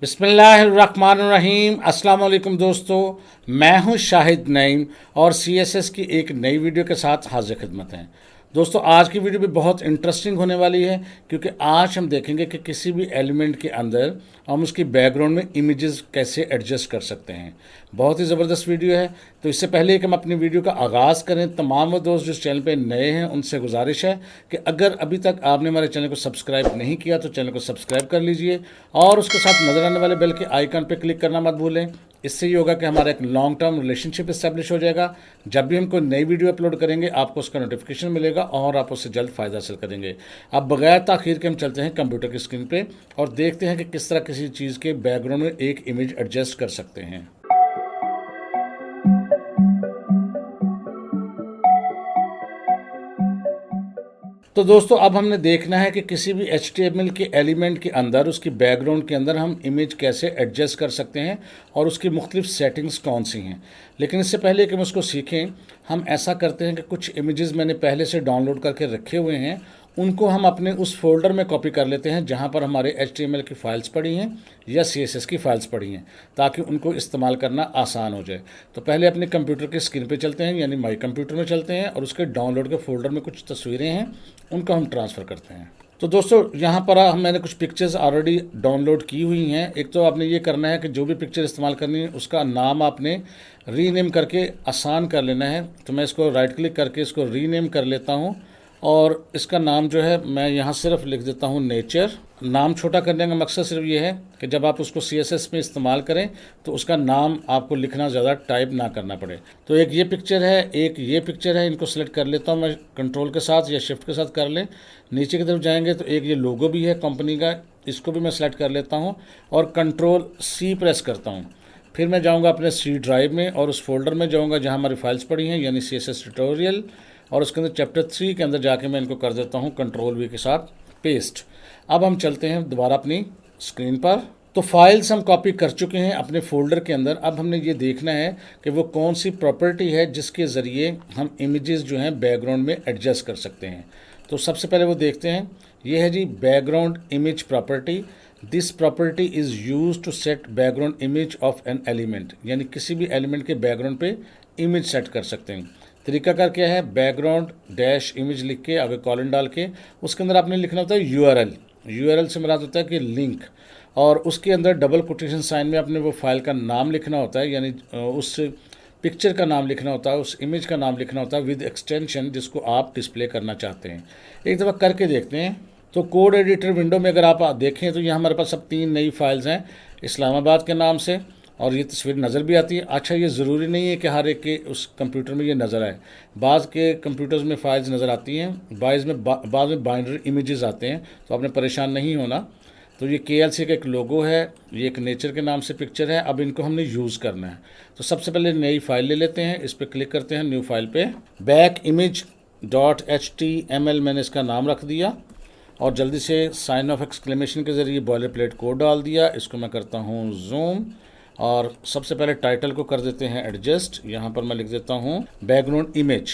बिस्मिल्लाहिर्रहमानिर्रहीम। अस्सलाम वालेकुम दोस्तों, मैं हूं शाहिद नईम और सीएसएस की एक नई वीडियो के साथ हाजिर खिदमत हैं। दोस्तों, आज की वीडियो भी बहुत इंटरेस्टिंग होने वाली है क्योंकि आज हम देखेंगे कि किसी भी एलिमेंट के अंदर हम उसकी बैकग्राउंड में इमेजेस कैसे एडजस्ट कर सकते हैं। बहुत ही ज़बरदस्त वीडियो है। तो इससे पहले कि हम अपनी वीडियो का आगाज़ करें, तमाम वो दोस्त जो इस चैनल पे नए हैं उनसे गुजारिश है कि अगर अभी तक आपने हमारे चैनल को सब्सक्राइब नहीं किया तो चैनल को सब्सक्राइब कर लीजिए और उसके साथ नज़र आने वाले बेल के आइकन पर क्लिक करना मत भूलें। इससे ये होगा कि हमारा एक लॉन्ग टर्म रिलेशनशिप इस्टेब्लिश हो जाएगा। जब भी हम कोई नई वीडियो अपलोड करेंगे आपको उसका नोटिफिकेशन मिलेगा और आप उससे जल्द फ़ायदा हासिल करेंगे। अब बगैर ताख़ीर के हम चलते हैं कंप्यूटर की स्क्रीन पे और देखते हैं कि किस तरह किसी चीज़ के बैकग्राउंड में एक इमेज एडजस्ट कर सकते हैं। तो दोस्तों, अब हमने देखना है कि किसी भी HTML के एलिमेंट के अंदर उसकी बैकग्राउंड के अंदर हम इमेज कैसे एडजस्ट कर सकते हैं और उसकी मुख्तलिफ सेटिंग्स कौन सी हैं। लेकिन इससे पहले कि हम उसको सीखें, हम ऐसा करते हैं कि कुछ इमेजेस मैंने पहले से डाउनलोड करके रखे हुए हैं, उनको हम अपने उस फोल्डर में कॉपी कर लेते हैं जहाँ पर हमारे HTML की फ़ाइल्स पड़ी हैं या CSS की फ़ाइल्स पड़ी हैं, ताकि उनको इस्तेमाल करना आसान हो जाए। तो पहले अपने कंप्यूटर की स्क्रीन पे चलते हैं, यानी माई कंप्यूटर में चलते हैं और उसके डाउनलोड के फोल्डर में कुछ तस्वीरें हैं, उनको हम ट्रांसफ़र करते हैं। तो दोस्तों, यहाँ पर मैंने कुछ पिक्चर्स ऑलरेडी डाउनलोड की हुई हैं। एक तो आपने ये करना है कि जो भी पिक्चर इस्तेमाल करनी है उसका नाम आपने रीनेम करके आसान कर लेना है। तो मैं इसको राइट क्लिक करके इसको रीनेम कर लेता हूँ और इसका नाम जो है मैं यहाँ सिर्फ लिख देता हूँ नेचर। नाम छोटा करने का मकसद सिर्फ ये है कि जब आप उसको CSS में इस्तेमाल करें तो उसका नाम आपको लिखना ज़्यादा टाइप ना करना पड़े। तो एक ये पिक्चर है, एक ये पिक्चर है, इनको सेलेक्ट कर लेता हूँ मैं कंट्रोल के साथ या शिफ्ट के साथ कर लें। नीचे की तरफ जाएंगे तो एक ये लोगो भी है कंपनी का, इसको भी मैं सेलेक्ट कर लेता हूँ और कंट्रोल C प्रेस करता हूँ। फिर मैं जाऊँगा अपने C ड्राइव में और उस फोल्डर में जाऊँगा जहाँ हमारी फाइल्स पड़ी हैं, यानी CSS ट्यूटोरियल, और उसके अंदर चैप्टर 3 के अंदर जाके मैं इनको कर देता हूँ कंट्रोल V के साथ पेस्ट। अब हम चलते हैं दोबारा अपनी स्क्रीन पर। तो फाइल्स हम कॉपी कर चुके हैं अपने फोल्डर के अंदर। अब हमने ये देखना है कि वो कौन सी प्रॉपर्टी है जिसके ज़रिए हम इमेजेस जो हैं बैकग्राउंड में एडजस्ट कर सकते हैं। तो सबसे पहले वो देखते हैं, ये है जी background image property. This property is use to set background image of an element, यानी किसी भी एलिमेंट के बैकग्राउंड पे इमेज सेट कर सकते हैं। तरीकाकार क्या है, बैकग्राउंड डैश इमेज लिख के आगे कॉलन डाल के उसके अंदर आपने लिखना होता है URL से मुराद होता है कि लिंक, और उसके अंदर डबल कोटेशन साइन में अपने वो फाइल का नाम लिखना होता है, यानी उस पिक्चर का नाम लिखना होता है, उस इमेज का नाम लिखना होता है विद एक्सटेंशन जिसको आप डिस्प्ले करना चाहते हैं। एक दफ़ा करके देखते हैं। तो कोड एडिटर विंडो में अगर आप देखें तो यहाँ हमारे पास सब 3 नई फाइल्स हैं इस्लामाबाद के नाम से, और ये तस्वीर नज़र भी आती है। अच्छा, ये ज़रूरी नहीं है कि हर एक के उस कंप्यूटर में ये नज़र आए। बाज़ के कंप्यूटर्स में फ़ाइल्स नज़र आती हैं, बाद में बाइनरी इमेजेस आते हैं, तो आपने परेशान नहीं होना। तो ये KLC का एक लोगो है, ये एक नेचर के नाम से पिक्चर है। अब इनको हमने यूज़ करना है। तो सबसे पहले नई फाइल ले लेते हैं, इस पर क्लिक करते हैं, न्यू फाइल पे backimage.html मैंने इसका नाम रख दिया और जल्दी से साइन ऑफ एक्सक्लेमेशन के ज़रिए बॉयलर प्लेट कोड डाल दिया। इसको मैं करता हूँ जूम और सबसे पहले टाइटल को कर देते हैं एडजस्ट। यहाँ पर मैं लिख देता हूँ बैकग्राउंड इमेज,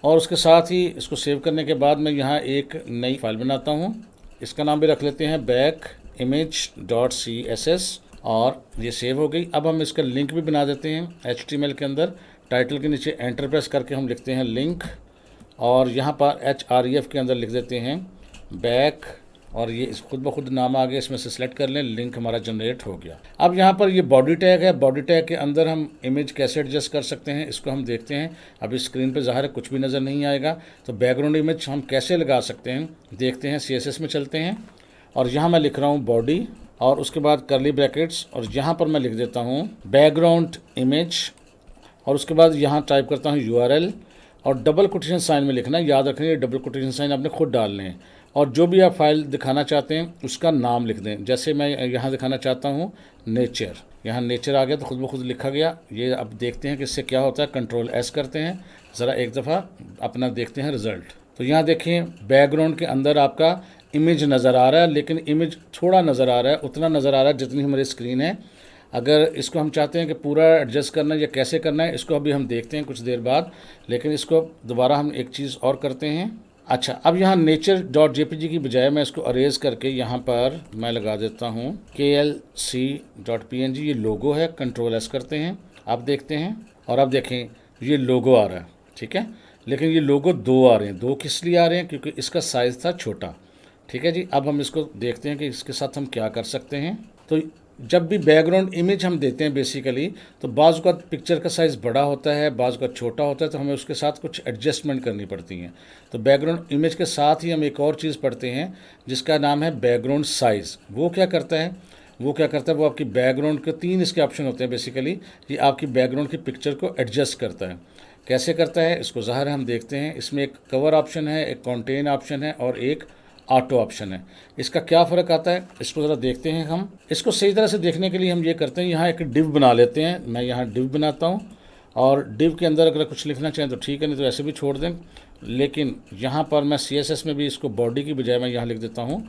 और उसके साथ ही इसको सेव करने के बाद मैं यहाँ एक नई फाइल बनाता हूँ। इसका नाम भी रख लेते हैं backimage.css और ये सेव हो गई। अब हम इसका लिंक भी बना देते हैं HTML के अंदर। टाइटल के नीचे एंटर प्रेस करके हम लिखते हैं लिंक, और यहाँ पर href के अंदर लिख देते हैं बैक, और ये इस खुद ब खुद नाम आ गया, इसमें से सिलेक्ट कर लें, लिंक हमारा जनरेट हो गया। अब यहाँ पर ये बॉडी टैग है, बॉडी टैग के अंदर हम इमेज कैसे एडजस्ट कर सकते हैं इसको हम देखते हैं। अभी स्क्रीन पे ज़ाहिर है कुछ भी नज़र नहीं आएगा, तो बैकग्राउंड इमेज हम कैसे लगा सकते हैं देखते हैं। CSS में चलते हैं और यहाँ मैं लिख रहा हूँ बॉडी और उसके बाद करली ब्रैकेट्स, और यहाँ पर मैं लिख देता हूँ बैकग्राउंड इमेज, और उसके बाद यहाँ टाइप करता हूँ URL और डबल कोटेशन साइन में लिखना है। याद रखना, ये डबल कोटेशन साइन आपने खुद डालने हैं, और जो भी आप फाइल दिखाना चाहते हैं उसका नाम लिख दें। जैसे मैं यहाँ दिखाना चाहता हूँ नेचर, यहाँ नेचर आ गया तो खुद ब खुद लिखा गया। ये अब देखते हैं कि इससे क्या होता है। कंट्रोल S करते हैं, ज़रा एक दफ़ा अपना देखते हैं रिज़ल्ट। तो यहाँ देखें बैकग्राउंड के अंदर आपका इमेज नज़र आ रहा है, लेकिन इमेज थोड़ा नज़र आ रहा है, उतना नज़र आ रहा है जितनी हमारी स्क्रीन है। अगर इसको हम चाहते हैं कि पूरा एडजस्ट करना है या कैसे करना है, इसको अभी हम देखते हैं कुछ देर बाद। लेकिन इसको दोबारा हम एक चीज़ और करते हैं, अच्छा, अब यहाँ नेचर डॉट जेपीजी की बजाय मैं इसको अरेज करके यहाँ पर मैं लगा देता हूँ KLC.png। ये लोगो है, कंट्रोल एस करते हैं, आप देखते हैं और अब देखें ये लोगो आ रहा है, ठीक है। लेकिन ये लोगो दो आ रहे हैं, दो किस लिए आ रहे हैं, क्योंकि इसका साइज़ था छोटा, ठीक है जी। अब हम इसको देखते हैं कि इसके साथ हम क्या कर सकते हैं। तो जब भी बैकग्राउंड इमेज हम देते हैं बेसिकली, तो बाज़ का पिक्चर का साइज़ बड़ा होता है, बाज़ का छोटा होता है, तो हमें उसके साथ कुछ एडजस्टमेंट करनी पड़ती हैं। तो बैकग्राउंड इमेज के साथ ही हम एक और चीज़ पढ़ते हैं जिसका नाम है बैकग्राउंड साइज़। वो क्या करता है, वो आपकी बैकग्राउंड के तीन इसके ऑप्शन होते हैं बेसिकली। ये आपकी बैकग्राउंड की पिक्चर को एडजस्ट करता है। कैसे करता है इसको ज़ाहिर हम देखते हैं। इसमें एक कवर ऑप्शन है, एक कंटेन ऑप्शन है और एक ऑटो ऑप्शन है। इसका क्या फ़र्क आता है इसको ज़रा देखते हैं हम। इसको सही तरह से देखने के लिए हम ये करते हैं, यहाँ एक डिव बना लेते हैं। मैं यहाँ डिव बनाता हूँ और डिव के अंदर अगर कुछ लिखना चाहें तो ठीक है, नहीं तो ऐसे भी छोड़ दें। लेकिन यहाँ पर मैं CSS में भी इसको बॉडी की बजाय मैं यहाँ लिख देता हूँ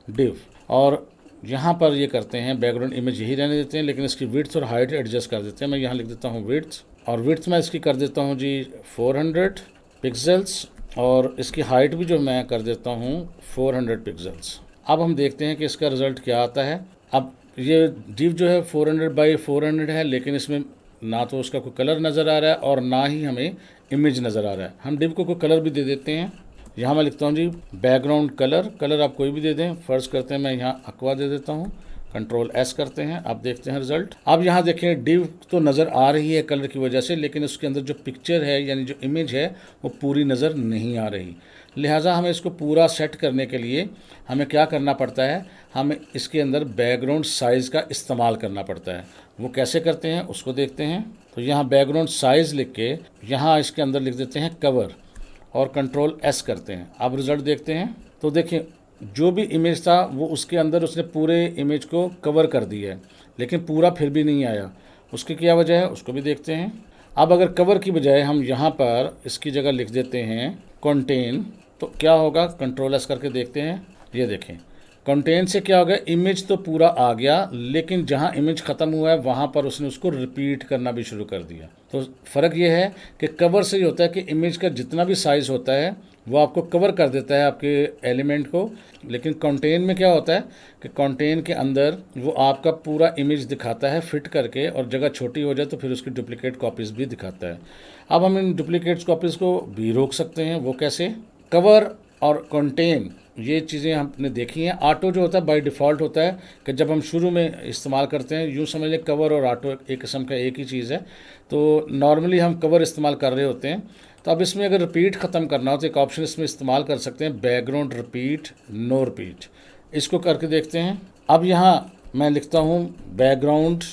डिव। और यहाँ पर ये करते हैं बैकग्राउंड इमेज यही रहने देते हैं, लेकिन इसकी विड्थ और हाइट एडजस्ट कर देते हैं। मैं यहाँ लिख देता हूँ विड्थ, और विड्थ मैं इसकी कर देता हूँ जी 400 पिक्सल्स, और इसकी हाइट भी जो मैं कर देता हूँ 400 पिक्सल्स। अब हम देखते हैं कि इसका रिज़ल्ट क्या आता है। अब ये डिव जो है 400 बाई 400 है, लेकिन इसमें ना तो उसका कोई कलर नज़र आ रहा है और ना ही हमें इमेज नज़र आ रहा है। हम डिव को कोई कलर भी दे देते हैं। यहाँ मैं लिखता हूँ जी बैकग्राउंड कलर आप कोई भी दे दें। फ़र्ज़ करते हैं मैं यहाँ aqua दे देता हूँ, कंट्रोल एस करते हैं, आप देखते हैं रिज़ल्ट। अब यहाँ देखें डिव तो नज़र आ रही है कलर की वजह से, लेकिन उसके अंदर जो पिक्चर है यानी जो इमेज है वो पूरी नज़र नहीं आ रही। लिहाजा हमें इसको पूरा सेट करने के लिए हमें क्या करना पड़ता है, हमें इसके अंदर बैकग्राउंड साइज़ का इस्तेमाल करना पड़ता है। वो कैसे करते हैं उसको देखते हैं। तो यहाँ बैकग्राउंड साइज़ लिख के यहाँ इसके अंदर लिख देते हैं कवर और कंट्रोल एस करते हैं। अब रिज़ल्ट देखते हैं तो देखिए जो भी इमेज था वो उसके अंदर उसने पूरे इमेज को कवर कर दिया है, लेकिन पूरा फिर भी नहीं आया। उसकी क्या वजह है उसको भी देखते हैं। अब अगर कवर की बजाय हम यहाँ पर इसकी जगह लिख देते हैं कंटेन, तो क्या होगा, कंट्रोल एस करके देखते हैं। ये देखें कंटेन से क्या हो गया, इमेज तो पूरा आ गया, लेकिन जहाँ इमेज ख़त्म हुआ है वहाँ पर उसने उसको रिपीट करना भी शुरू कर दिया। तो फ़र्क ये है कि कवर से ये होता है कि इमेज का जितना भी साइज़ होता है वो आपको कवर कर देता है आपके एलिमेंट को, लेकिन कंटेन में क्या होता है कि कंटेन के अंदर वो आपका पूरा इमेज दिखाता है फिट करके, और जगह छोटी हो जाए तो फिर उसकी डुप्लीकेट कॉपीज़ भी दिखाता है। अब हम इन डुप्लीकेट कॉपीज़ को भी रोक सकते हैं। वो कैसे, कवर और कंटेन ये चीज़ें हमने देखी हैं। ऑटो जो होता है बाय डिफ़ॉल्ट होता है कि जब हम शुरू में इस्तेमाल करते हैं, यूँ समझ लें कवर और ऑटो एक किस्म का एक ही चीज़ है। तो नॉर्मली हम कवर इस्तेमाल कर रहे होते हैं। तो अब इसमें अगर रिपीट ख़त्म करना हो तो एक ऑप्शन इसमें इस्तेमाल कर सकते हैं, बैकग्राउंड रिपीट नो रिपीट। इसको करके देखते हैं। अब यहाँ मैं लिखता हूँ बैकग्राउंड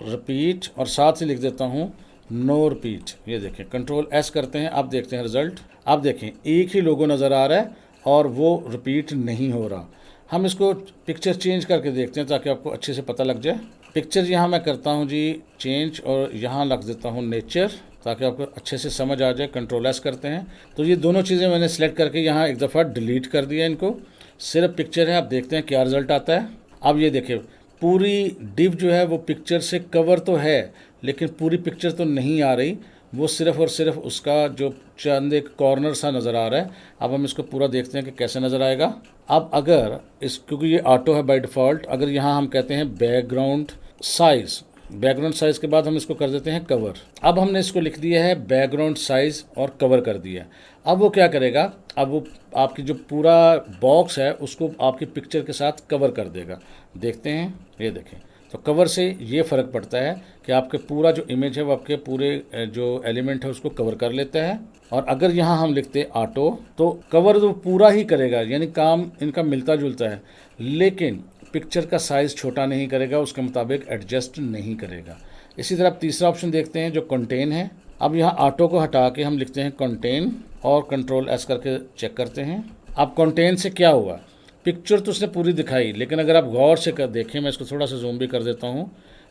रिपीट और साथ ही लिख देता हूँ नो रिपीट। ये देखें कंट्रोल एस करते हैं, अब देखते हैं रिज़ल्ट। अब देखें एक ही लोगो नज़र आ रहा है और वो रिपीट नहीं हो रहा। हम इसको पिक्चर चेंज करके देखते हैं ताकि आपको अच्छे से पता लग जाए। पिक्चर यहाँ मैं करता हूँ जी चेंज और यहाँ लग देता हूँ नेचर ताकि आपको अच्छे से समझ आ जाए। कंट्रोल एस करते हैं तो ये दोनों चीज़ें मैंने सेलेक्ट करके यहाँ एक दफ़ा डिलीट कर दिया इनको। सिर्फ पिक्चर है, आप देखते हैं क्या रिज़ल्ट आता है। अब ये देखिए पूरी डिव जो है वो पिक्चर से कवर तो है, लेकिन पूरी पिक्चर तो नहीं आ रही, वो सिर्फ़ और सिर्फ उसका जो चंद एक कॉर्नर सा नज़र आ रहा है। अब हम इसको पूरा देखते हैं कि कैसे नज़र आएगा। अब अगर इस क्योंकि ये ऑटो है बाय डिफ़ॉल्ट, अगर यहाँ हम कहते हैं बैकग्राउंड साइज़ के बाद हम इसको कर देते हैं कवर। अब हमने इसको लिख दिया है बैकग्राउंड साइज़ और कवर कर दिया। अब वो क्या करेगा, अब वो आपकी जो पूरा बॉक्स है उसको आपकी पिक्चर के साथ कवर कर देगा। देखते हैं, ये देखें तो कवर से ये फ़र्क पड़ता है कि आपके पूरा जो इमेज है वो आपके पूरे जो एलिमेंट है उसको कवर कर लेता है। और अगर यहाँ हम लिखते ऑटो तो कवर तो पूरा ही करेगा, यानी काम इनका मिलता जुलता है, लेकिन पिक्चर का साइज़ छोटा नहीं करेगा, उसके मुताबिक एडजस्ट नहीं करेगा। इसी तरह तीसरा ऑप्शन देखते हैं जो कंटेन है। अब यहाँ ऑटो को हटा के हम लिखते हैं कंटेन और कंट्रोल एस करके चेक करते हैं। अब कंटेन से क्या हुआ, पिक्चर तो उसने पूरी दिखाई, लेकिन अगर आप गौर से कर देखें, मैं इसको थोड़ा सा जूम भी कर देता हूँ,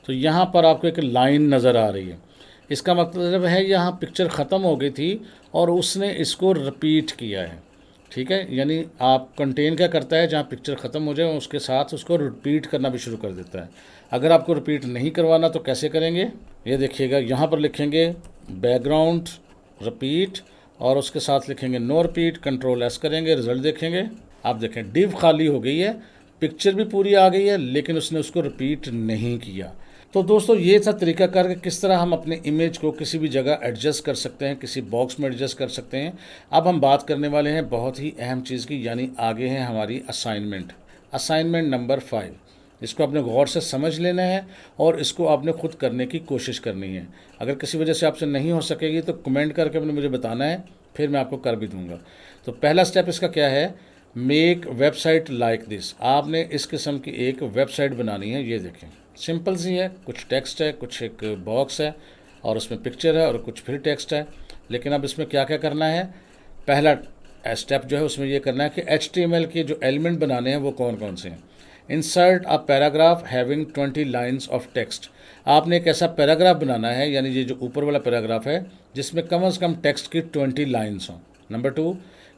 तो यहाँ पर आपको एक लाइन नज़र आ रही है। इसका मतलब है यहाँ पिक्चर ख़त्म हो गई थी और उसने इसको रिपीट किया है। ठीक है, यानी आप कंटेन क्या करता है, जहाँ पिक्चर ख़त्म हो जाए उसके साथ उसको रिपीट करना भी शुरू कर देता है। अगर आपको रिपीट नहीं करवाना तो कैसे करेंगे, ये देखिएगा, यहाँ पर लिखेंगे बैकग्राउंड रिपीट और उसके साथ लिखेंगे नो रिपीट, कंट्रोल एस करेंगे, रिजल्ट देखेंगे। आप देखें डिव खाली हो गई है, पिक्चर भी पूरी आ गई है, लेकिन उसने उसको रिपीट नहीं किया। तो दोस्तों ये था तरीकाकार कि किस तरह हम अपने इमेज को किसी भी जगह एडजस्ट कर सकते हैं, किसी बॉक्स में एडजस्ट कर सकते हैं। अब हम बात करने वाले हैं बहुत ही अहम चीज़ की, यानी आगे है हमारी असाइनमेंट। असाइनमेंट नंबर 5, इसको आपने गौर से समझ लेना है और इसको आपने खुद करने की कोशिश करनी है। अगर किसी वजह से आपसे नहीं हो सकेगी तो कमेंट करके अपने मुझे बताना है, फिर मैं आपको कर भी दूंगा। तो पहला स्टेप इसका क्या है, मेक वेबसाइट लाइक दिस। आपने इस किस्म की एक वेबसाइट बनानी है। ये देखें सिंपल सी है, कुछ टेक्स्ट है, कुछ एक बॉक्स है और उसमें पिक्चर है और कुछ फिर टेक्स्ट है। लेकिन अब इसमें क्या क्या करना है, पहला स्टेप जो है उसमें ये करना है कि HTML के जो एलिमेंट बनाने हैं वो कौन कौन से हैं। Insert a paragraph having 20 lines of text. आपने एक ऐसा पैराग्राफ बनाना है, यानी ये जो ऊपर वाला पैराग्राफ है जिसमें कम से कम टेक्स्ट की 20 लाइन्स हों। Number 2,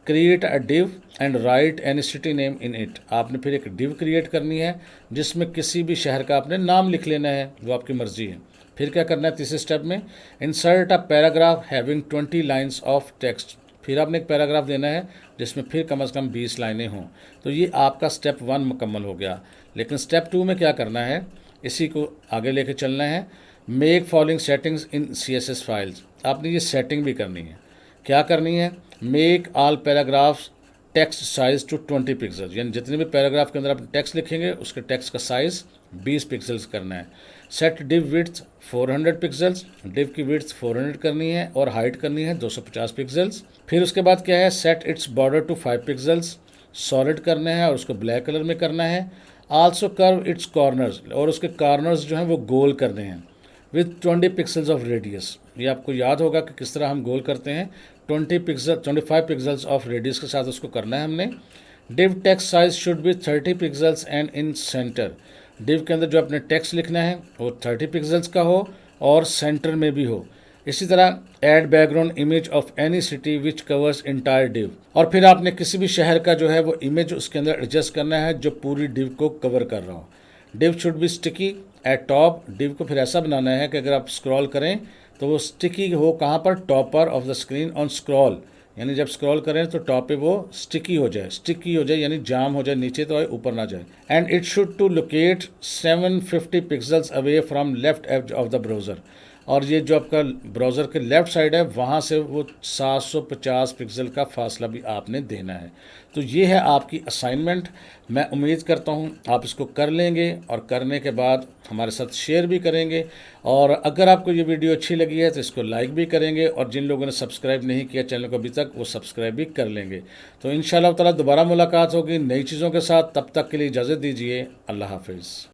create a div and right any city name in it. आपने फिर एक डिव क्रिएट करनी है जिसमें किसी भी शहर का आपने नाम लिख लेना है, वो आपकी मर्जी है। फिर क्या करना है तीसरे स्टेप में, insert a paragraph having 20 lines of text. फिर आपने एक पैराग्राफ देना है जिसमें फिर कम से कम 20 लाइनें हों। तो ये आपका स्टेप 1 मुकम्मल हो गया। लेकिन स्टेप 2 में क्या करना है, इसी को आगे लेके चलना है। Make following settings in CSS files. आपने ये सेटिंग भी करनी है। क्या करनी है, make all paragraphs text size to 20 pixels, यानी जितने भी पैराग्राफ के अंदर आप टेक्स्ट लिखेंगे उसके टेक्स्ट का साइज़ 20 पिक्सल्स करना है। Set div width 400 pixels, div की विड्थ 400 करनी है और हाइट करनी है 250 पिक्सल्स। फिर उसके बाद क्या है, set its border to 5 pixels, solid करना है और उसको ब्लैक कलर में करना है। आल्सो कर्व इट्स कॉर्नर्स, और उसके कॉर्नर्स जो हैं वो गोल करने हैं विथ 20 पिक्सल्स ऑफ रेडियस। ये आपको याद होगा कि किस तरह हम गोल करते हैं, 25 पिक्सल्स ऑफ रेडियस के साथ उसको करना है हमने। Div text size should be 30 pixels and in centre. Div के अंदर जो अपने टेक्स्ट लिखना है वो 30 पिक्सल्स का हो और सेंटर में भी हो। इसी तरह add background image of any city which covers entire div, और फिर आपने किसी भी शहर का जो है वो इमेज उसके अंदर एडजस्ट करना है जो पूरी डिव को कवर कर रहा हो। Div should be sticky eight top. Div को फिर ऐसा बनाना है कि अगर आप स्क्रॉल करें तो वो स्टिकी हो, कहाँ पर, टॉप पर of the screen on scroll, यानी जब स्क्रॉल करें तो टॉप पे वो स्टिकी हो जाए यानी जाम हो जाए, नीचे तो आए ऊपर ना जाए। And it should to locate 750 pixels away from left edge of the browser, और ये जो आपका ब्राउज़र के लेफ़्ट साइड है वहाँ से वो 750 पिक्सल का फासला भी आपने देना है। तो ये है आपकी असाइनमेंट। मैं उम्मीद करता हूँ आप इसको कर लेंगे और करने के बाद हमारे साथ शेयर भी करेंगे, और अगर आपको ये वीडियो अच्छी लगी है तो इसको लाइक भी करेंगे, और जिन लोगों ने सब्सक्राइब नहीं किया चैनल को अभी तक वो सब्सक्राइब भी कर लेंगे। तो इंशाअल्लाह ताला दोबारा मुलाकात होगी नई चीज़ों के साथ। तब तक के लिए इजाज़त दीजिए। अल्लाह हाफिज़।